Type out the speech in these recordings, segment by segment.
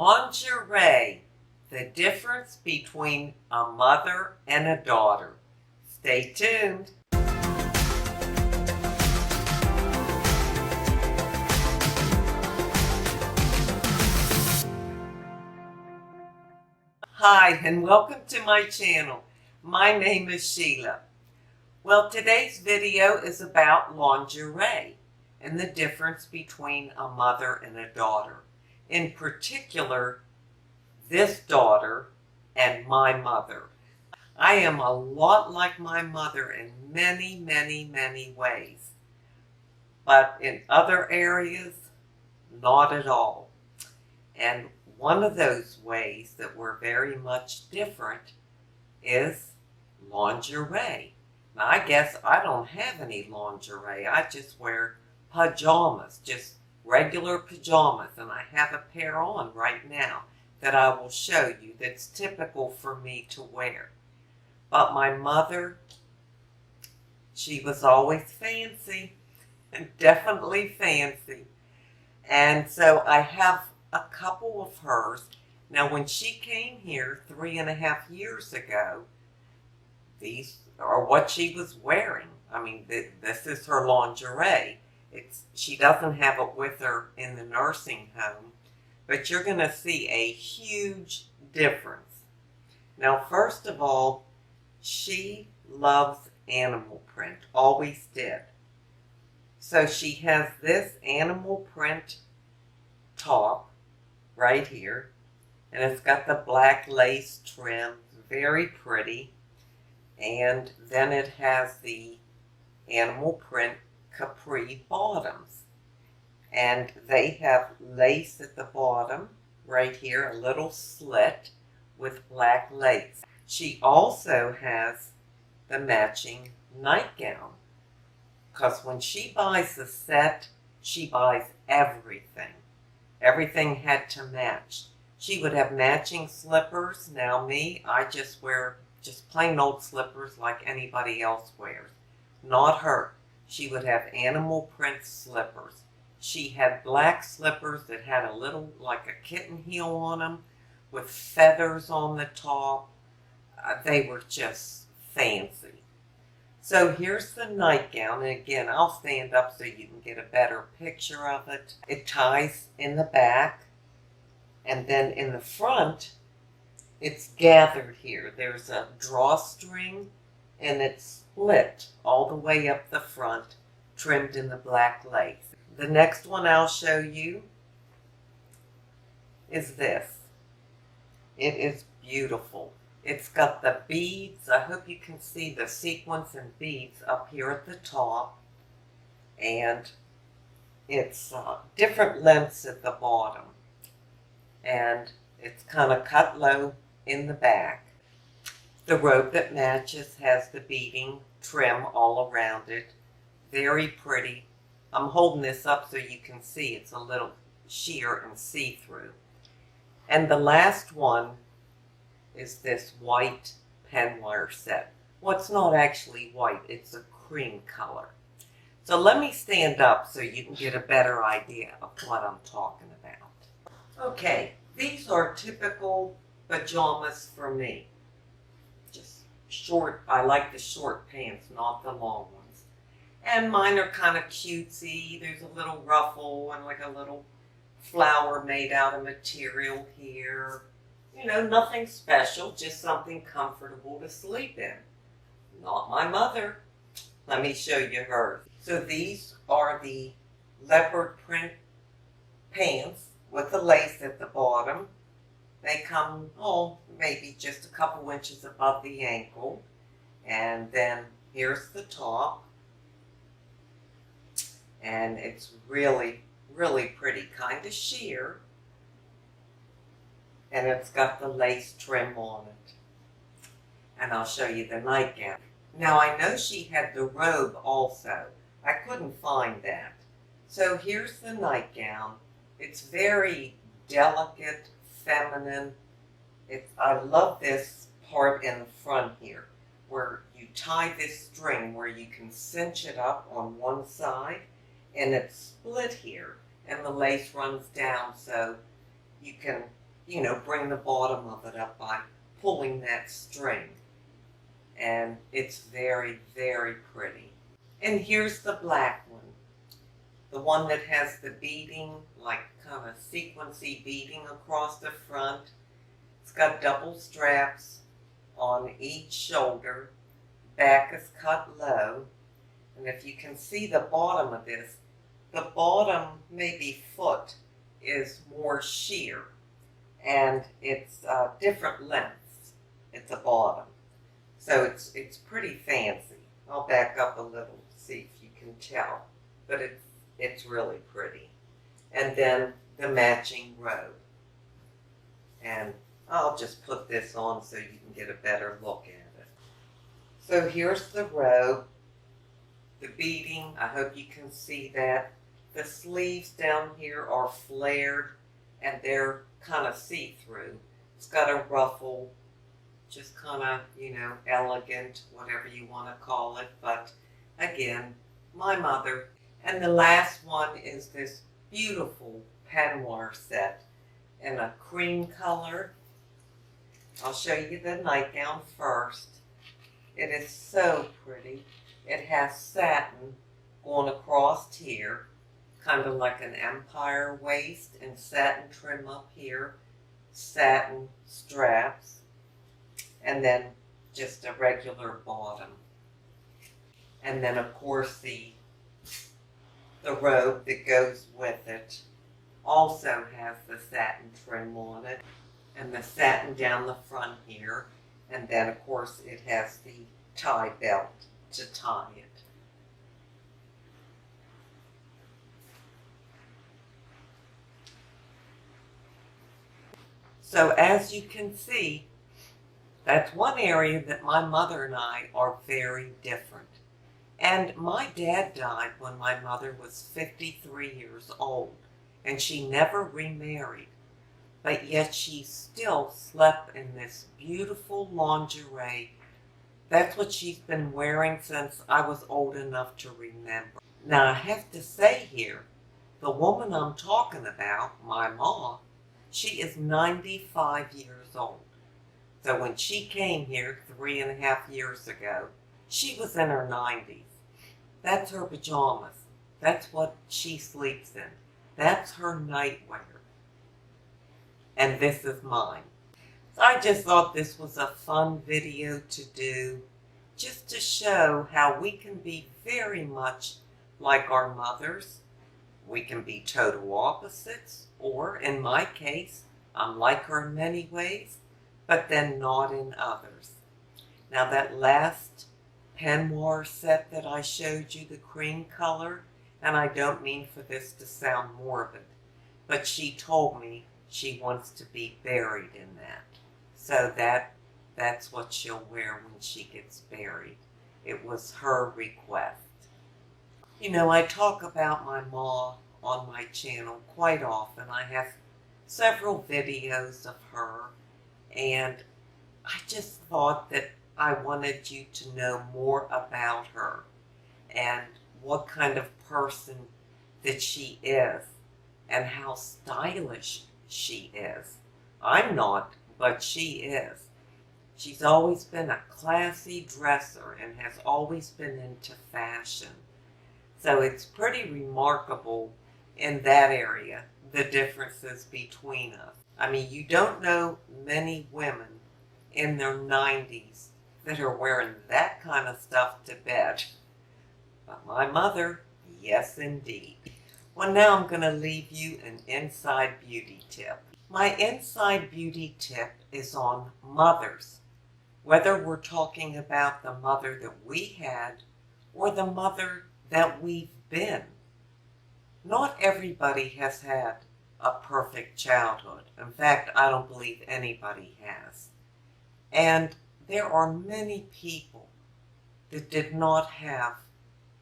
Lingerie, the difference between a mother and a daughter. Stay tuned. Hi, and welcome to my channel. My name is Sheila. Well, today's video is about lingerie and the difference between a mother and a daughter. In particular, this daughter and my mother. I am a lot like my mother in many, many, many ways. But in other areas, not at all. And one of those ways that we're very much different is lingerie. Now, I guess I don't have any lingerie. I just wear pajamas, just regular pajamas. And I have a pair on right now that I will show you that's typical for me to wear. But my mother, she was always fancy, definitely fancy. And so I have a couple of hers. Now, when she came here 3.5 years ago, these are what she was wearing. I mean, this is her lingerie. She doesn't have it with her in the nursing home, but you're going to see a huge difference. Now, first of all, she loves animal print, always did. So she has this animal print top right here, and it's got the black lace trim, very pretty. And then it has the animal print capri bottoms. And they have lace at the bottom, right here, a little slit with black lace. She also has the matching nightgown, because when she buys the set, she buys everything. Everything had to match. She would have matching slippers. Now me, I just wear just plain old slippers like anybody else wears. Not her. She would have animal print slippers. She had black slippers that had a little, like a kitten heel on them, with feathers on the top. They were just fancy. So here's the nightgown, and again, I'll stand up so you can get a better picture of it. It ties in the back, and then in the front, it's gathered here. There's a drawstring, and it's split all the way up the front, trimmed in the black lace. The next one I'll show you is this. It is beautiful. It's got the beads. I hope you can see the sequins and beads up here at the top. And it's different lengths at the bottom. And it's kind of cut low in the back. The robe that matches has the beading trim all around it. Very pretty. I'm holding this up so you can see it's a little sheer and see-through. And the last one is this white penwire set. Well, it's not actually white, it's a cream color. So let me stand up so you can get a better idea of what I'm talking about. Okay, these are typical pajamas for me. Just short, I like the short pants, not the long ones. And mine are kind of cutesy. There's a little ruffle and like a little flower made out of material here. You know, nothing special, just something comfortable to sleep in. Not my mother. Let me show you hers. So these are the leopard print pants with the lace at the bottom. They come, maybe just a couple inches above the ankle. And then here's the top. And it's really, really pretty, kind of sheer. And it's got the lace trim on it. And I'll show you the nightgown. Now, I know she had the robe also. I couldn't find that. So here's the nightgown. It's very delicate, feminine. I love this part in the front here, where you tie this string where you can cinch it up on one side, and it's split here, and the lace runs down so you can bring the bottom of it up by pulling that string. And it's very, very pretty. And here's the black one. The one that has the beading, like kind of sequency beading across the front. It's got double straps on each shoulder. Back is cut low. And if you can see the bottom of this, the bottom maybe foot is more sheer. And it's different lengths at the bottom. So it's pretty fancy. I'll back up a little to see if you can tell. But it's really pretty. And then the matching robe. And I'll just put this on so you can get a better look at it. So here's the robe. The beading, I hope you can see that. The sleeves down here are flared and they're kind of see-through. It's got a ruffle, just kind of, elegant, whatever you want to call it. But again, my mother. And the last one is this beautiful peignoir set in a cream color. I'll show you the nightgown first. It is so pretty. It has satin going across here, kind of like an empire waist, and satin trim up here, satin straps, and then just a regular bottom. And then of course the robe that goes with it also has the satin trim on it, and the satin down the front here, and then of course it has the tie belt to tie it. So as you can see, that's one area that my mother and I are very different. And my dad died when my mother was 53 years old, and she never remarried. But yet she still slept in this beautiful lingerie. That's what she's been wearing since I was old enough to remember. Now I have to say here, the woman I'm talking about, my mom, she is 95 years old. So when she came here 3.5 years ago, she was in her 90s. That's her pajamas. That's what she sleeps in. That's her nightwear. And this is mine. So I just thought this was a fun video to do, just to show how we can be very much like our mothers. We can be total opposites, or in my case, I'm like her in many ways, but then not in others. Now that last peignoir set that I showed you, the cream color, and I don't mean for this to sound morbid, but she told me she wants to be buried in that. So that's what she'll wear when she gets buried. It was her request. I talk about my mom on my channel quite often. I have several videos of her, and I just thought that I wanted you to know more about her and what kind of person that she is and how stylish she is. I'm not, but she is. She's always been a classy dresser and has always been into fashion. So it's pretty remarkable in that area, the differences between us. I mean, you don't know many women in their 90s that are wearing that kind of stuff to bed. But my mother, yes indeed. Well, now I'm going to leave you an inside beauty tip. My inside beauty tip is on mothers. Whether we're talking about the mother that we had or the mother that we've been. Not everybody has had a perfect childhood. In fact, I don't believe anybody has. And there are many people that did not have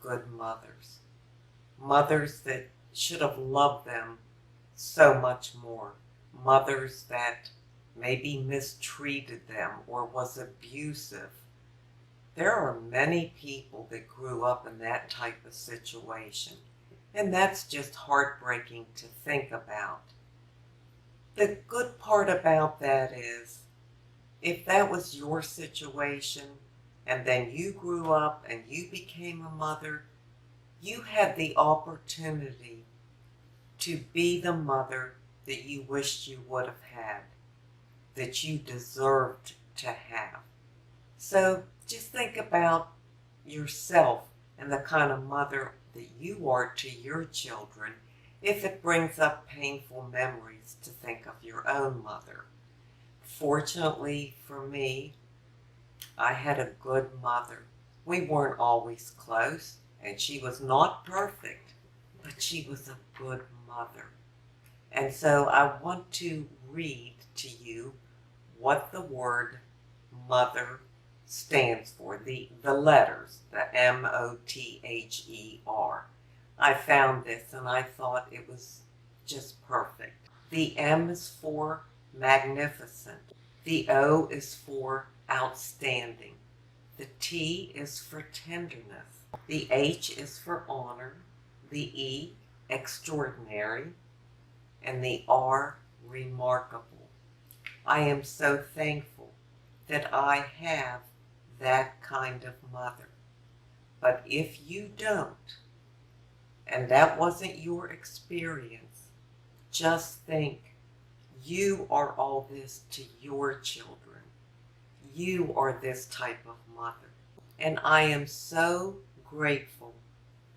good mothers. Mothers that should have loved them so much more. Mothers that maybe mistreated them or was abusive. There are many people that grew up in that type of situation. And that's just heartbreaking to think about. The good part about that is, if that was your situation, and then you grew up and you became a mother, you had the opportunity to be the mother that you wished you would have had, that you deserved to have. So just think about yourself and the kind of mother that you are to your children, if it brings up painful memories to think of your own mother. Fortunately for me, I had a good mother. We weren't always close, and she was not perfect, but she was a good mother. And so I want to read to you what the word mother stands for, the letters, the M-O-T-H-E-R. I found this and I thought it was just perfect. The M is for magnificent. The O is for outstanding. The T is for tenderness. The H is for honor. The E, extraordinary. And the R, remarkable. I am so thankful that I have that kind of mother. But if you don't, and that wasn't your experience, just think, you are all this to your children. You are this type of mother. And I am so grateful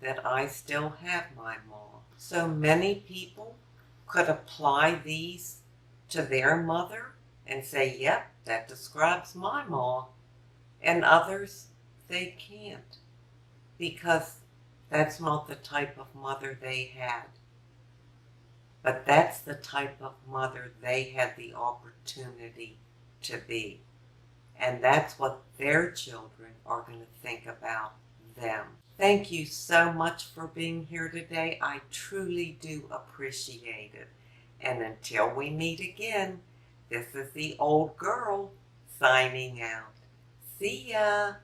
that I still have my mom. So many people could apply these to their mother and say, yep, that describes my mom. And others, they can't, because that's not the type of mother they had. But that's the type of mother they had the opportunity to be. And that's what their children are going to think about them. Thank you so much for being here today. I truly do appreciate it. And until we meet again, this is the old girl signing out. See ya.